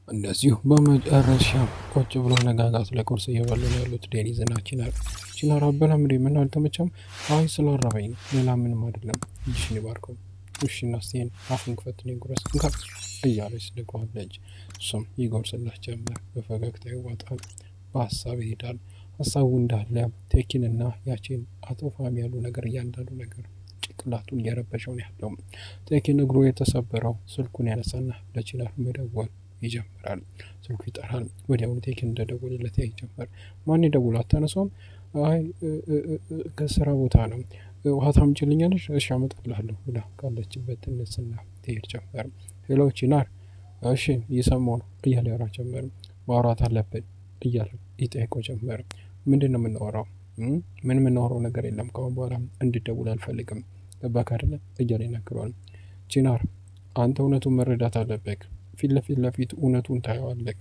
እንደዚሁ በመጨረሻ ቁጭ ብሎ ነጋጋት ላይ ቁርስ እየበሉ ነው ያሉት ዴኒዝ እና ቺናር። ቺናር አበላም እንዴ ምን አልተመቸም? አይ ስላረበኝ ነው ሌላ ምንም አይደለም። እጅሽን ይባርከው። እሺ እናስቴን አፉን ክፈትልኝ ጉረስ እንካ እያለች ትልቀዋለች። እሱም ይጎርስላት ጀመር። በፈገግታ ይዋጣል፣ በሀሳብ ይሄዳል። ሀሳቡ እንዳለ ቴኪንና ያቺን አቶ ፋሚ ያሉ ነገር እያንዳንዱ ነገር ጭንቅላቱን እየረበሸው ነው ያለው። ቴኪን እግሩ የተሰበረው ስልኩን ያነሳና ለቺናር መደወል ይጀምራል። ስልኩ ይጠራል። ወዲያውኑ ቴኪን እንደደወለለት ያይ ጀመር። ማን የደውሎ አታነሳውም? አይ ከስራ ቦታ ነው። ውሃ ታምጪልኛለሽ? እሺ አመጣልሃለሁ ብላ ካለችበት ትነስና ትሄድ ጀመር። ሄሎ ቺናር። እሺ እየሰማሁ ነው እያለ ያወራ ጀመር። ማውራት አለብን እያለ ይጠይቀው ጀመር። ምንድን ነው የምናወራው? ምን የምናወራው ነገር የለም። ከአሁን በኋላ እንድደውል አልፈልግም። ገባክ አይደለ? እያለ ይነግረዋል። ቺናር አንተ እውነቱን መረዳት አለብህ። ፊት ለፊት እውነቱን ታየዋለህ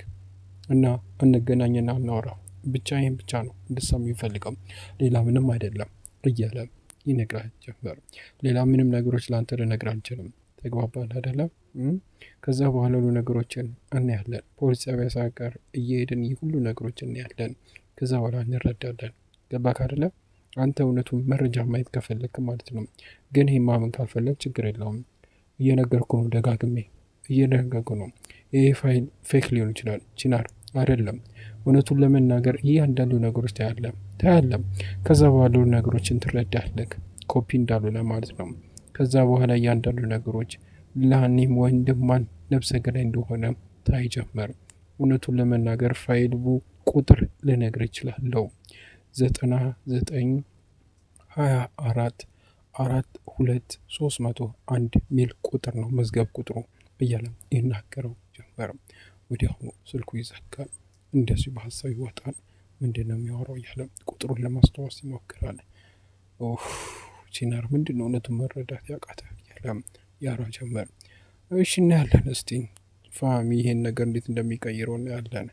እና እንገናኝና እናውራ። ብቻ ይህን ብቻ ነው እንድትሰማ የሚፈልገው ሌላ ምንም አይደለም እያለ ይነግራል ጀመር። ሌላ ምንም ነገሮች ለአንተ ልነግር አልችልም። ተግባባን አይደለም? ከዛ በኋላ ሁሉ ነገሮችን እናያለን። ፖሊስ ጣቢያ ሳይቀር እየሄድን ሁሉ ነገሮች እናያለን። ከዛ በኋላ እንረዳለን። ገባክ አይደለም? አንተ እውነቱን መረጃ ማየት ከፈለክ ማለት ነው። ግን ይህ ማመን ካልፈለግ ችግር የለውም። እየነገርኩ ነው፣ ደጋግሜ እየነገርኩ ነው። ይህ ፋይል ፌክ ሊሆን ይችላል ቺናር አይደለም። እውነቱን ለመናገር እያንዳንዱ ነገሮች ታያለም። ከዛ በኋላ ነገሮችን ትረዳለህ፣ ኮፒ እንዳልሆነ ማለት ነው። ከዛ በኋላ እያንዳንዱ ነገሮች ለአኒም ወንድማን ነብሰ ገዳይ እንደሆነ ታይ ጀመር። እውነቱን ለመናገር ፋይሉ ቁጥር ልነግር ይችላለሁ። 99244231 ሚል ቁጥር ነው መዝገብ ቁጥሩ እያለ ይናገረው ጀመር። ወዲያውኑ ስልኩ ይዘጋል። እንደዚሁ በሀሳብ ይወጣል። ምንድን ነው የሚያወራው እያለ ቁጥሩን ለማስታወስ ይሞክራል። ቺናር ምንድን ነው እውነቱን መረዳት ያቃተ እያለ ያወራ ጀመር። እሺ እናያለን እስቲ ፋሚ ይሄን ነገር እንዴት እንደሚቀይረው እናያለን።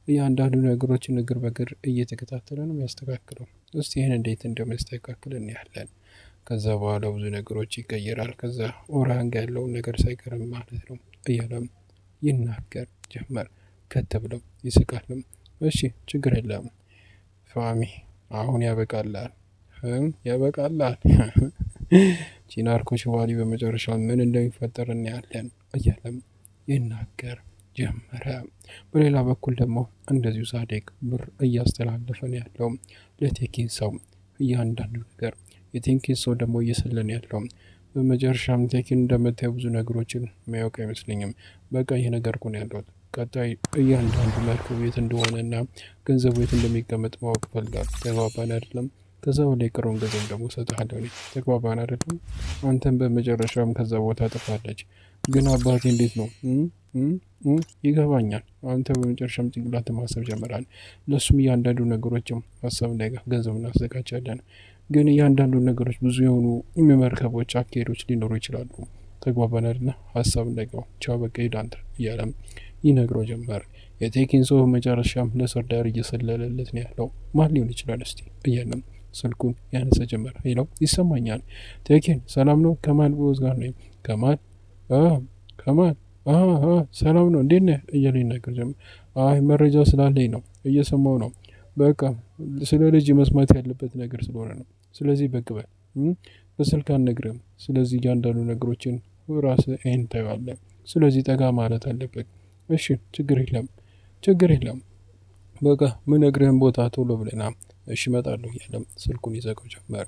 እያንዳንዱ ነገሮችን እግር በእግር እየተከታተለ ነው የሚያስተካክለው። እስቲ ይህን እንዴት እንደሚያስተካክል እናያለን። ከዛ በኋላ ብዙ ነገሮች ይቀይራል። ከዛ ኦራንግ ያለውን ነገር ሳይቀርም ማለት ነው እያለም ይናገር ጀመር። ከት ብለው ይስቃልም። እሺ ችግር የለም ፋሚ አሁን ያበቃላል ቺናር ኮችባሊ በመጨረሻ ምን እንደሚፈጠር እናያለን እያለም ይናገር ጀመረ። በሌላ በኩል ደግሞ እንደዚሁ ሳዴቅ ብር እያስተላለፈ ነው ያለው ለቴኪን ሰው እያንዳንዱ ነገር። የቴኪን ሰው ደግሞ እየሰለን ያለው በመጨረሻም ቴኪን እንደምታየው ብዙ ነገሮችን የሚያውቅ አይመስለኝም። በቃ ይህ ነገር እኮ ነው ያለው። ቀጣይ እያንዳንዱ መርከብ የት እንደሆነና ገንዘቡ የት እንደሚቀመጥ ማወቅ ፈልጋል። ተግባባን አይደለም? ከዛ በላይ የቀረውን ገንዘብ ደግሞ እሰጥሃለሁ። ተግባባን አይደለም? አንተም በመጨረሻም ከዛ ቦታ ጥፋለች። ግን አባቴ እንዴት ነው? ይገባኛል። አንተ በመጨረሻም ጭንቅላት ማሰብ ጀመራል። ለሱም እያንዳንዱ ነገሮችም ሀሳብ እንዳይገፍ ገንዘብ እናዘጋጃለን። ግን እያንዳንዱ ነገሮች ብዙ የሆኑ መርከቦች አካሄዶች ሊኖሩ ይችላሉ። ተግባባን አይደለ? ሀሳብ እንዳይገባ ቻው በቃ ሂድ አንተ እያለም ይነግረው ጀመር። የቴኪን ሰው መጨረሻም ለሰርዳር እየሰለለለት ነው ያለው። ማን ሊሆን ይችላል እስቲ እያለም ስልኩን ያነሳ ጀመር። ሄሎ ይሰማኛል። ቴኪን ሰላም ነው? ከማን ቦዝ ጋር ነው? ከማን ሰላም ነው እንዴት ነህ እያለ ይናገር ጀመር። አይ መረጃ ስላለኝ ነው እየሰማው ነው። በቃ ስለ ልጅ መስማት ያለበት ነገር ስለሆነ ነው። ስለዚህ በቅ በል በስልክ አልነግርህም። ስለዚህ እያንዳንዱ ነገሮችን ራስህ አይን ታየዋለህ። ስለዚህ ጠጋ ማለት አለበት። እሺ ችግር የለም በቃ ምነግርህን ቦታ ቶሎ ብለና እሺ እመጣለሁ እያለም ስልኩን ይዘጋው ጀመር።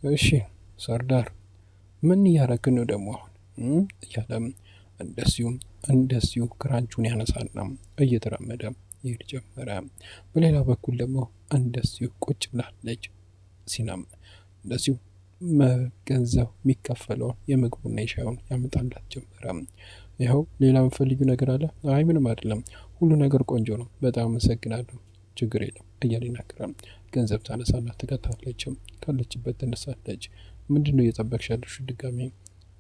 እሺ ሰርዳር ምን እያረክን ነው ደግሞ አሁን እያለም እንደዚሁ ክራንቹን ያነሳና እየተራመደ ይሄድ ጀመረ። በሌላ በኩል ደግሞ እንደዚሁ ቁጭ ብላለች። ሲናም እንደዚሁ ገንዘብ የሚከፈለውን የምግቡና የሻዩን ያመጣላት ጀመረ። ይኸው ሌላ የምፈልጊው ነገር አለ? አይ ምንም አይደለም፣ ሁሉ ነገር ቆንጆ ነው፣ በጣም አመሰግናለሁ፣ ችግር የለም እያለ ይናገራል። ገንዘብ ታነሳና ትከታለችም። ካለችበት ትነሳለች። ምንድን ነው እየጠበቅሽ ያለሽ? ድጋሚ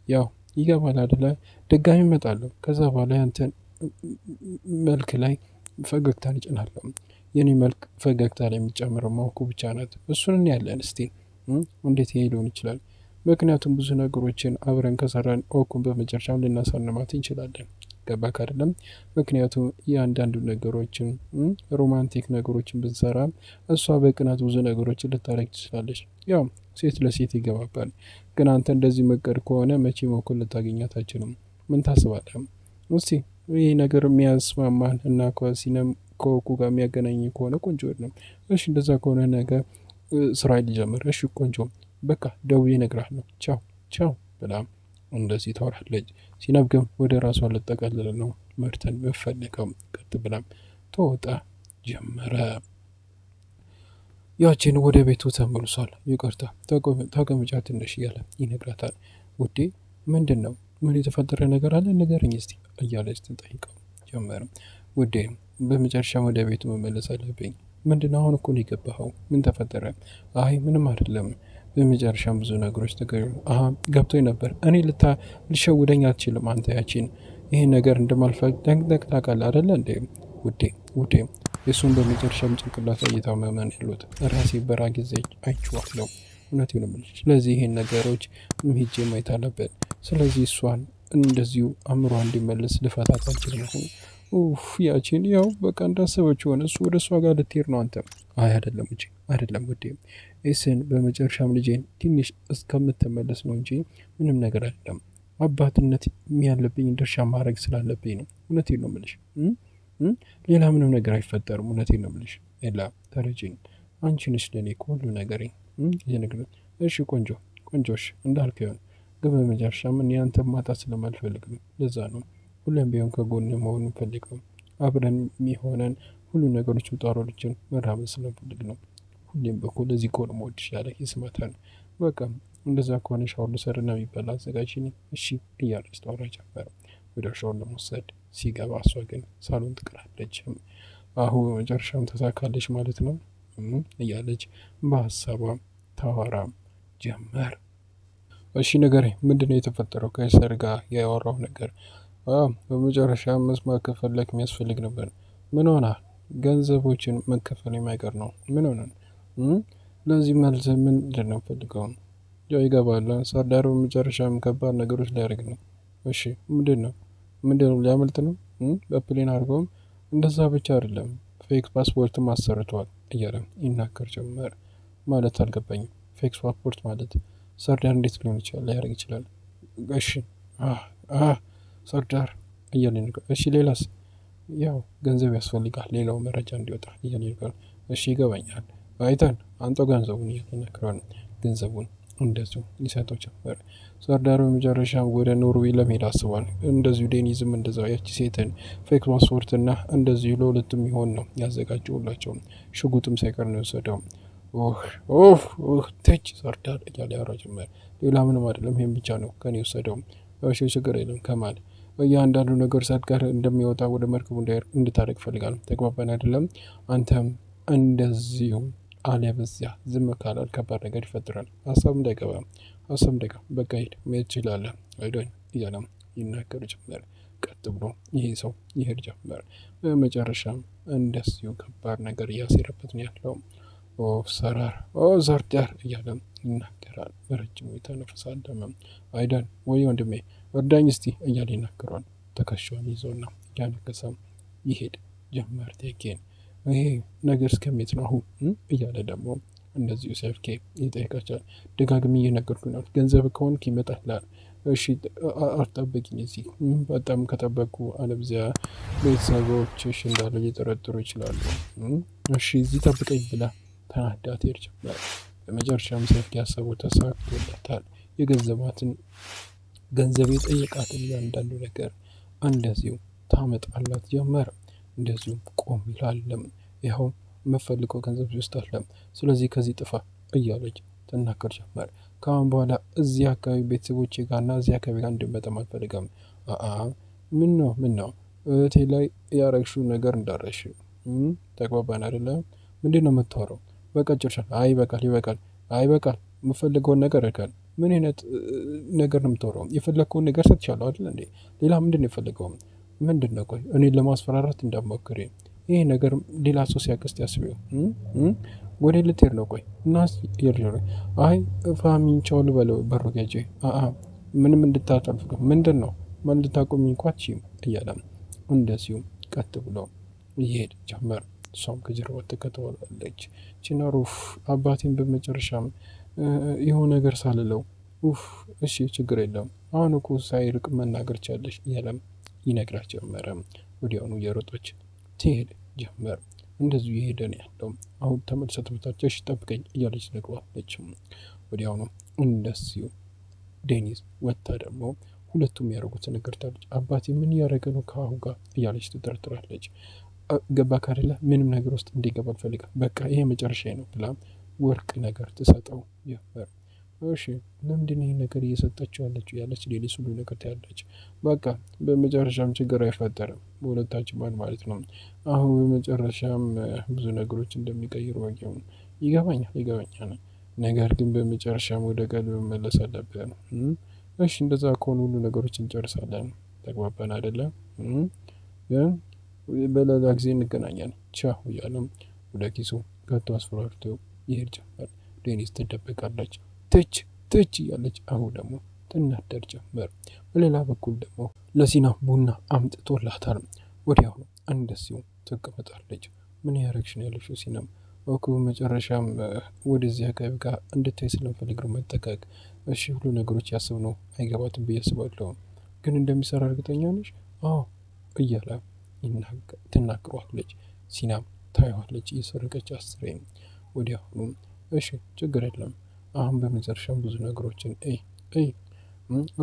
ያው ይገባል አይደለ? ድጋሚ እመጣለሁ። ከዛ በኋላ ያንተን መልክ ላይ ፈገግታን ይጭናለሁ። የኔ መልክ ፈገግታ ላይ የሚጨምረው ማውኩ ብቻ ናት። እሱን ያለን እስቲ እንዴት ይሄ ሊሆን ይችላል? ምክንያቱም ብዙ ነገሮችን አብረን ከሰራን ኦኩን በመጨረሻም ልናሳንማት እንችላለን። ገባክ አይደለም? ምክንያቱም የአንዳንዱ ነገሮችን ሮማንቲክ ነገሮችን ብንሰራ እሷ በቅናት ብዙ ነገሮችን ልታረግ ትችላለች። ያው ሴት ለሴት ይገባባል። ግን አንተ እንደዚህ መቀድ ከሆነ መቼም እኩል ልታገኛት አትችልም። ምን ታስባለህ? እስቲ ይህ ነገር የሚያስማማን እና ከሲነም ከወኩ ጋር የሚያገናኝ ከሆነ ቆንጆ ነው። እሺ እንደዛ ከሆነ ነገር ስራ ሊጀምር። እሺ ቆንጆ በቃ ደውዬ እነግርሃለሁ። ቻው ቻው ብላም እንደዚህ ታወራለች። ሲነብ ግን ወደ ራሷ ልጠቀልል ነው መርተን መፈለገው ቀጥ ብላም ተወጣ ጀመረ። ያችን ወደ ቤቱ ተመልሷል። ይቅርታ ተቀምጫ ትንሽ እያለ ይነግራታል። ውዴ ምንድን ነው? ምን የተፈጠረ ነገር አለ? ንገረኝ እስቲ እያለች ትጠይቀው ጀመርም። ውዴ በመጨረሻም ወደ ቤቱ መመለስ አለብኝ። ምንድን ነው? አሁን እኮ ነው የገባኸው። ምን ተፈጠረ? አይ ምንም አይደለም። በመጨረሻም ብዙ ነገሮች ገብቶኝ ነበር። እኔ ልሸውደኝ አትችልም። አንተ ያቺን ይህን ነገር እንደማልፈቅ ጠንቅቀህ ታውቃለህ አይደለ እንዴ? ውዴ የእሱን በመጨረሻም ጭንቅላት እየታመመን ያሉት ራሴ በራ ጊዜ አይቼዋለሁ። እውነቴን ነው የምልሽ። ስለዚህ ይሄን ነገሮች ሄጄ ማየት አለብን። ስለዚህ እሷን እንደዚሁ አእምሯ እንዲመለስ ልፈታት አልችልም። አሁን ያቺን ያው በቃ እንዳሰበች ሆነ። እሱ ወደ እሷ ጋር ልትሄድ ነው። አንተ አይ አይደለም ውዴ ኤስን በመጨረሻም ልጄን ትንሽ እስከምትመለስ ነው እንጂ ምንም ነገር አይደለም። አባትነት ያለብኝ ድርሻ ማድረግ ስላለብኝ ነው። እውነቴን ነው የምልሽ። ሌላ ምንም ነገር አይፈጠርም። እውነቴን ነው የምልሽ። ሌላ ተረጂኝ አንቺ ነሽ ለእኔ ሁሉ ነገሬ። እሺ ቆንጆሽ እንዳልክ ይሆን። ግን በመጨረሻ ምን ያንተ ማጣት ስለማልፈልግ ነው። ለዛ ነው ሁሌም ቢሆን ከጎን መሆኑ ፈልገው አብረን የሚሆነን ሁሉ ነገሮች ውጣሮችን መራመድ ስለፈልግ ነው። ሁሌም በኩል እዚህ ከሆነ መወድሽ ያለ ይስማታል። በቃ እንደዛ ከሆነ ሻወር ልውሰድና የሚበላ አዘጋጅ። እሺ እያለች ታወራ ጀመረ። ወደ ሻወር ለመውሰድ ሲገባ እሷ ግን ሳሎን ትቀራለች። አሁን መጨረሻም ተሳካለች ማለት ነው እያለች በሀሳቧ ታወራ ጀመር። እሺ ንገረኝ፣ ምንድነው የተፈጠረው? ከእስር ጋር ያወራው ነገር በመጨረሻ መስማት ከፈለክ የሚያስፈልግ ነበር። ምን ሆና? ገንዘቦችን መከፈል የማይቀር ነው። ምን ሆነ? ለዚህ መልስ ምንድን ነው ፈልገው? ያው ይገባል። ሰርዳሩ በመጨረሻም ከባድ ነገሮች ሊያደርግ ነው። እሺ ምንድን ነው ሊያመልጥ ነው? በፕሌን አድርገውም እንደዛ ብቻ አይደለም ፌክ ፓስፖርትም አሰርተዋል እያለ ይናገር ጀመር። ማለት አልገባኝም። ፌክ ፓስፖርት ማለት ሰርዳር እንዴት ሊሆን ይችላል? ሊያደርግ ይችላል? እሺ ሰርዳር እያለ ነገር። እሺ ሌላስ? ያው ገንዘብ ያስፈልጋል ሌላው መረጃ እንዲወጣ እያለ ነገር። እሺ ይገባኛል። አይተን አንተ ገንዘቡን እያተነክረን ገንዘቡን እንደዚሁ ሊሰጠው ጀመረ። ሰርዳር በመጨረሻ ወደ ኖርዌይ ለመሄድ አስቧል። እንደዚሁ ዴኒዝም እንደዛው ያቺ ሴትን ፌክ ፓስፖርት እና እንደዚሁ ለሁለቱም ይሆን ነው ያዘጋጀውላቸው። ሽጉጥም ሳይቀር ነው የወሰደው። ተች ሰርዳር እያለ ያወራ ጀመረ። ሌላ ምንም አይደለም፣ ይሄን ብቻ ነው ከኔ የወሰደው። እሺ ችግር የለም ከማል እያንዳንዱ ነገር ሳትቀር እንደሚወጣ ወደ መርከቡ እንድታደርግ ፈልጋል። ተግባባን አይደለም? አንተም እንደዚሁ አለበዚያ ዝም ካላል ከባድ ነገር ይፈጥራል። ሀሳብ እንዳይገባ በቃ ሂድ መሄድ ትችላለህ አይዶኝ እያለም ይናገር ጀመር። ቀጥ ብሎ ይሄ ሰው ይሄድ ጀመር። በመጨረሻም እንደዚሁ ከባድ ነገር እያሴረበት ነው ያለው። ሰራር ሰርዳር እያለም ይናገራል። በረጅሙ የተነፍሳል። ደመም አይዳን ወይ ወንድሜ እርዳኝ እስቲ እያለ ይናገራል። ትከሻውን ይዞና እያነከሰም ይሄድ ጀመር። ቴኬን ይሄ ነገር እስከሚት ነው አሁን እያለ ደግሞ እንደዚሁ ሰፍኬ ይጠይቃቸዋል። ደጋግሜ እየነገርኩኝ ነው፣ ገንዘብ ከሆንክ ይመጣልሃል። እሺ አትጠብቂኝ እዚህ በጣም ከጠበቁ አለብዚያ ቤተሰቦችሽ እንዳለ ሊጠረጥሩ ይችላሉ። እሺ እዚህ ጠብቀኝ ብላ ተናዳ ትሄድ ጀመር። በመጨረሻም ሰፍኬ ያሰበው ተሳክቶለታል። የገንዘባትን ገንዘብ የጠየቃትን እያንዳንዱ ነገር እንደዚሁ ታመጣላት ጀመረ። እንደዚሁ ቆም ይላለም። ይኸው የምፈልገው ገንዘብ ይወስዳለም። ስለዚህ ከዚህ ጥፋ እያለች ትናገር ጀመር። ከአሁን በኋላ እዚህ አካባቢ ቤተሰቦቼ ጋርና እዚህ አካባቢ ጋር እንድመጣም አልፈልግም። ምን ነው እህቴ ላይ ያረግሽው ነገር እንዳረሽ ተግባባን አይደለም? ምንድን ነው የምታወራው? በቃ ጭርሻል። ይበቃል። የምፈልገውን ነገር እርካል። ምን አይነት ነገር ነው የምታወራው? የፈለግከውን ነገር ሰጥቻለሁ አይደል እንዴ? ሌላ ምንድን ነው የፈለገው? ምንድን ነው? ቆይ እኔን ለማስፈራራት እንዳትሞክሪ። ይሄ ነገር ሌላ ሰው ሲያቅስት ያስቢው። ወደ ልትሄድ ነው? ቆይ እና አይ ፋሚንቻው ልበለው በሩ ገጄ ምንም እንድታጠልፍ ምንድን ነው ማን ልታቆሚ እንኳችም እያለም እንደዚሁም ቀጥ ብሎ ይሄድ ጀመር። እሷም ከጀርባ ትከተዋለች። ቺናሩፍ አባቴን በመጨረሻም የሆነ ነገር ሳልለው እሺ ችግር የለም አሁን እኮ ሳይርቅ መናገር ቻለሽ እያለም ይነግራት ጀመረ። ወዲያውኑ የሮጦች ትሄድ ጀመር። እንደዚሁ የሄደ ነው ያለው። አሁን ተመልሰ ትመጣለች ጠብቀኝ እያለች ነግሯለች። ወዲያውኑ እንደዚሁ ዴኒዝ ወጥታ ደግሞ ሁለቱም ያደረጉትን ነገር ታለች። አባቴ ምን እያደረገ ነው ከአሁን ጋር እያለች ትጠርጥራለች። ገባ ካደለ ምንም ነገር ውስጥ እንዲገባ አልፈልግም፣ በቃ ይሄ መጨረሻ ነው ብላ ወርቅ ነገር ትሰጠው ጀመር። እሺ ለምንድን ይሄን ነገር እየሰጠችው ያለችው ያለች ሌሊት ሁሉ ነገር ታያለች። በቃ በመጨረሻም ችግር አይፈጠርም በሁለታችን ማለት ነው። አሁን በመጨረሻም ብዙ ነገሮች እንደሚቀይሩ ይገባኛል። ነገር ግን በመጨረሻም ወደ ቀልብ መመለስ አለብን። እሺ እንደዛ ከሆኑ ሁሉ ነገሮች እንጨርሳለን። ተግባባን አይደለም? በሌላ ጊዜ እንገናኛለን ቻው እያለም ወደ ኪሱ ከቶ አስፈራርቶ ይሄድ ጀመር። ዴኒዝ ትደበቃለች። ትች እያለች አሁን ደግሞ ትናደር ጀመር። በሌላ በኩል ደግሞ ለሲና ቡና አምጥቶላታል። ወዲያውኑ እንደዚሁ ትቀመጣለች። ምን ያረግሽ ነው ያለችው ሲናም እኮ መጨረሻም ወደዚህ አካባቢ ጋር እንድታይ ስለምፈልግ ነው መጠቀቅ። እሺ ሁሉ ነገሮች ያስብ ነው አይገባትም ብዬ አስባለሁ፣ ግን እንደሚሰራ እርግጠኛ ነሽ? አዎ እያለ ትናግሯለች። ሲናም ታየዋለች እየሰረቀች አስሬም። ወዲያውኑ እሺ ችግር የለም አሁን በመጨረሻም ብዙ ነገሮችን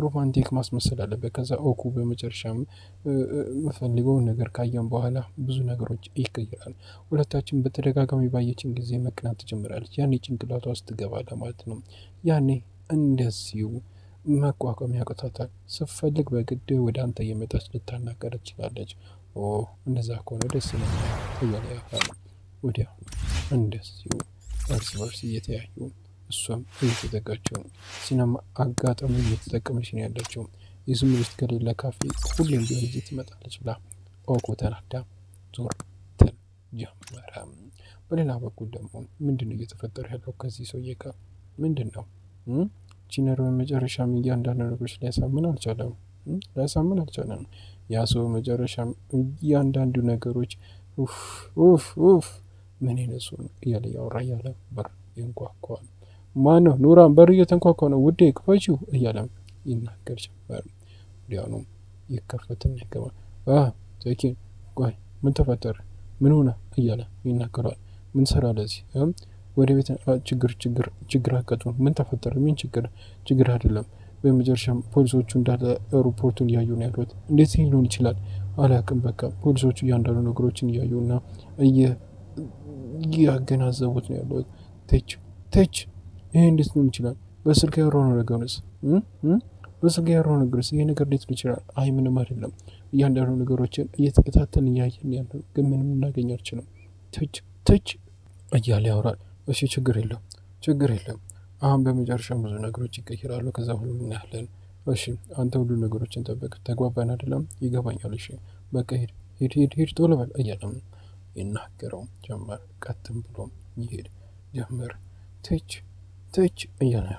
ሮማንቲክ ማስመሰል አለበት። ከዛ ኦኩ በመጨረሻም የምፈልገውን ነገር ካየን በኋላ ብዙ ነገሮች ይቀይራል። ሁለታችን በተደጋጋሚ ባየችን ጊዜ መቅናት ትጀምራለች። ያኔ ጭንቅላቷ ውስጥ ትገባለ ማለት ነው። ያኔ እንደዚሁ መቋቋም ያቅታታል። ስፈልግ በግድ ወደ አንተ እየመጣች ልታናገር ትችላለች። እንደዛ ከሆነ ደስ ይለኛል እያለ ያፍራል። ወዲያው እንደዚሁ እርስ በርስ እየተያዩ እሷም እየተጠጋቸው ነው። ሲናማ አጋጣሚ እየተጠቀመች ነው ያለችው። የዝም ውስጥ ከሌለ ካፌ ሁሌም ቢሆን እዚህ ትመጣለች ብላ ኦኮ ተናዳ ዞር ትል ጀመረ። በሌላ በኩል ደግሞ ምንድን ነው እየተፈጠረ ያለው ከዚህ ሰውዬ ጋር? ምንድን ነው ቺነር በመጨረሻም እያንዳንዱ ነገሮች ሊያሳምን አልቻለም። ያ ሰው መጨረሻም እያንዳንዱ ነገሮች ምን ይነሱ እያለ ያወራ እያለ በር ይንኳኳል። ማን ነው? ኑራን በር እየተንኳኳ ነው ውዴ ክፈቺው እያለም ይናገር ጀመር። ወዲያውኑ ይከፈትና ይገባል። ተኪን ቆይ ምን ተፈጠረ? ምን ሆነ? እያለ ይናገራል። ምን ሰራ ለዚህ ወደ ቤት ችግር አጋጥሞ ምን ተፈጠረ? ምን ችግር አይደለም። በመጨረሻም ፖሊሶቹ እንዳለ ሪፖርቱን እያዩ ነው ያሉት። እንዴት ሊሆን ይችላል? አላውቅም። በቃ ፖሊሶቹ እያንዳንዱ ነገሮችን እያዩና እያገናዘቡት ነው ያሉት። ተች ይሄ እንዴት ሊሆን ይችላል? በስልክ ያወራው ነገርስ ይሄ ነገር እንዴት ሊሆን ይችላል? አይ ምንም አይደለም። እያንዳንዱ ነገሮችን እየተከታተልን እያየን ያለው ግን ምንም እናገኝ አልችልም። ተች እያለ ያወራል። እሺ ችግር የለም አሁን በመጨረሻም ብዙ ነገሮች ይቀይራሉ። ከዛ ሁሉ እናያለን። እሺ አንተ ሁሉ ነገሮችን ጠበቅ። ተግባባን አይደለም? ይገባኛል። እሺ በቃ ሄድ ቶሎ በል እያለም ይናገረው ጀመር። ቀጥም ብሎ ይሄድ ጀመር። ተች እያለ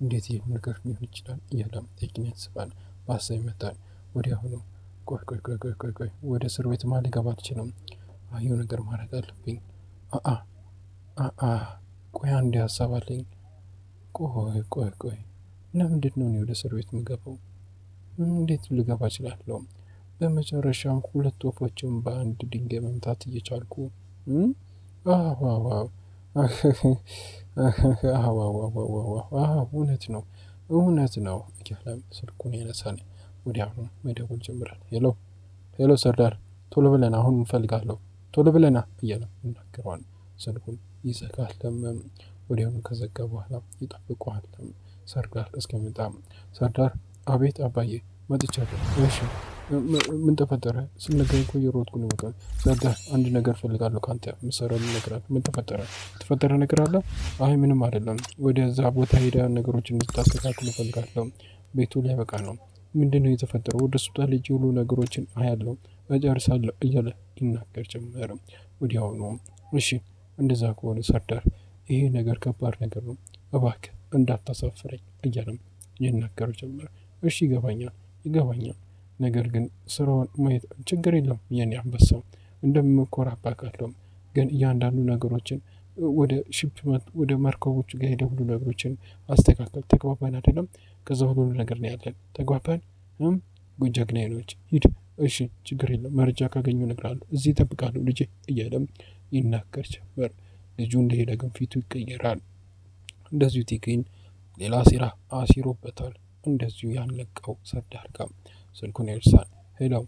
እንዴት ይህ ነገር ሊሆን ይችላል እያለም ቴክን ያስባል። በሀሳብ ይመጣል። ወዲያውኑ ቆይ ወደ እስር ቤት ልገባ አልችልም። ይኸው ነገር ማድረግ አለብኝ። ቆይ አንድ ሀሳብ አለኝ። ቆይ ለምንድን ነው እኔ ወደ እስር ቤት የምገባው? እንዴት ልገባ እችላለሁ? በመጨረሻም ሁለት ወፎችን በአንድ ድንጋይ መምታት እየቻልኩ እውነት ነው እያለም ስልኩን ያነሳል። ወዲያውኑ መደወል ጀምራል። ሄሎ ሰርዳር ቶሎ ብለና አሁን እንፈልጋለሁ ቶሎ ብለና እያለም ይናገረዋል። ስልኩን ይዘጋለም። ወዲያውኑ ከዘጋ በኋላ ይጠብቀዋል ሰርዳር እስከሚመጣ። ሰርዳር አቤት አባዬ መጥቻለሁ። እሺ ምን ተፈጠረ? ስነገር እኮ እየሮጥኩ ነው። በቃ ሰርዳር አንድ ነገር ፈልጋለሁ ካንተ የምትሰራው ነገር አለ። ምን ተፈጠረ ነገር አለ? አይ ምንም አይደለም። ወደዛ ቦታ ሄዳ ነገሮችን እንድታስተካክል እፈልጋለሁ። ቤቱ ላይ በቃ ነው። ምንድነው የተፈጠረው? ወደ ሆስፒታል ሄጄ ሁሉ ነገሮችን አያለሁ እጨርሳለሁ እያለ ይናገር ጀመረ። ወዲያውኑ እሺ እንደዛ ከሆነ ሰርዳር ይሄ ነገር ከባድ ነገር ነው፣ እባክህ እንዳታሳፍረኝ እያለም ይናገር ጀመረ። እሺ ይገባኛል፣ ይገባኛል። ነገር ግን ስራውን ማየት ችግር የለም የኔ አንበሳ እንደምኮራባ ቃለሁ። ግን እያንዳንዱ ነገሮችን ወደ ሺፕመንት ወደ መርከቦቹ ጋር ሄደ ሁሉ ነገሮችን አስተካከል። ተግባባን አይደለም? ከዛ ሁሉ ነገር ነው ያለን። ተግባባን? ጀግናዬ ሂድ። እሺ ችግር የለም መረጃ ካገኙ እነግርሃለሁ። እዚህ እጠብቃለሁ ልጄ እያለም ይናገር ጀመር። ልጁ እንደሄደ ግን ፊቱ ይቀየራል። እንደዚሁ ቲግሪን ሌላ ሴራ አሲሮበታል። እንደዚሁ ያለቀው ሰርዳር ጋር ስልኩን ያርሳል። ሄለው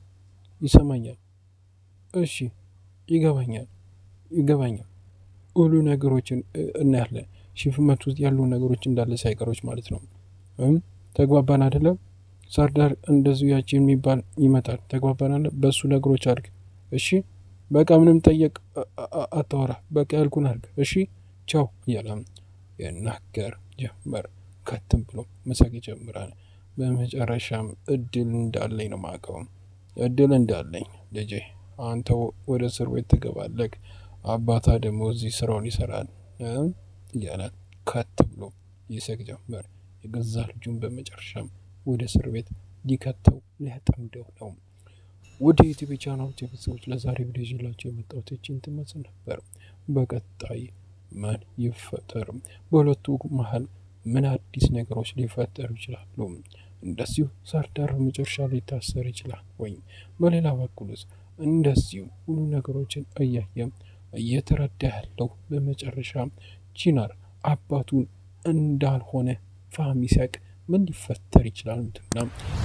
ይሰማኛል? እሺ ይገባኛል። ሁሉ ነገሮችን እናያለን። ሽፍመት ውስጥ ያሉ ነገሮች እንዳለ ሳይቀሮች ማለት ነው። ተግባባን አይደለም? ሳርዳር እንደዚሁ ያቺን የሚባል ይመጣል። ተግባባን አለ። በእሱ ነገሮች አድርግ። እሺ በቃ ምንም ጠየቅ አታወራ። በቃ ያልኩን አድርግ። እሺ ቻው እያለም የናገር ጀመር። ከትም ብሎ መሳቅ ይጀምራል። በመጨረሻም እድል እንዳለኝ ነው ማቀው። እድል እንዳለኝ ልጄ አንተ ወደ እስር ቤት ትገባለህ፣ አባታ ደግሞ እዚህ ስራውን ይሰራል እያለ ከት ብሎ ይስቅ ጀመር። የገዛ ልጁን በመጨረሻም ወደ እስር ቤት ሊከተው ሊያጠምደው ነው። ወደ ዩቲዩብ ቻናል ቤተሰቦች ለዛሬ ቪዲዮ ይዤላችሁ የመጣሁት ይህችን ትመስል ነበር። በቀጣይ ምን ይፈጠር፣ በሁለቱ መሀል ምን አዲስ ነገሮች ሊፈጠሩ ይችላሉ? እንደዚሁ ሳርዳር በመጨረሻ ሊታሰር ይችላል ወይም በሌላ በኩልስ እንደዚሁ ሁሉ ነገሮችን እያየም እየተረዳ ያለው በመጨረሻ ቺናር አባቱን እንዳልሆነ ፋሚሰቅ ምን ሊፈጠር ይችላል? ምትና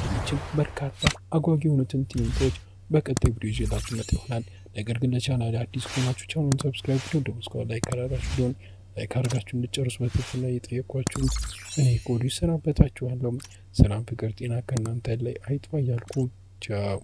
ይህችን በርካታ አጓጊ የሆኑትን ትዕይንቶች በቀጣይ ቪዲዮ ይዤላችሁ መጣ ይሆናል። ነገር ግን ለቻናል አዲስ ከሆናችሁ ቻናሉን ሰብስክራይብ ቢሆን ደግሞ እስካሁን ላይክ አላደረጋችሁ ቢሆን ላይክ አድርጋችሁ እንድጨርሱ በትህትና እየጠየኳችሁ እኔ ከወዲሁ እሰናበታችኋለሁ። ሰላም፣ ፍቅር፣ ጤና ከእናንተ ላይ አይጥፋ እያልኩ ቻው።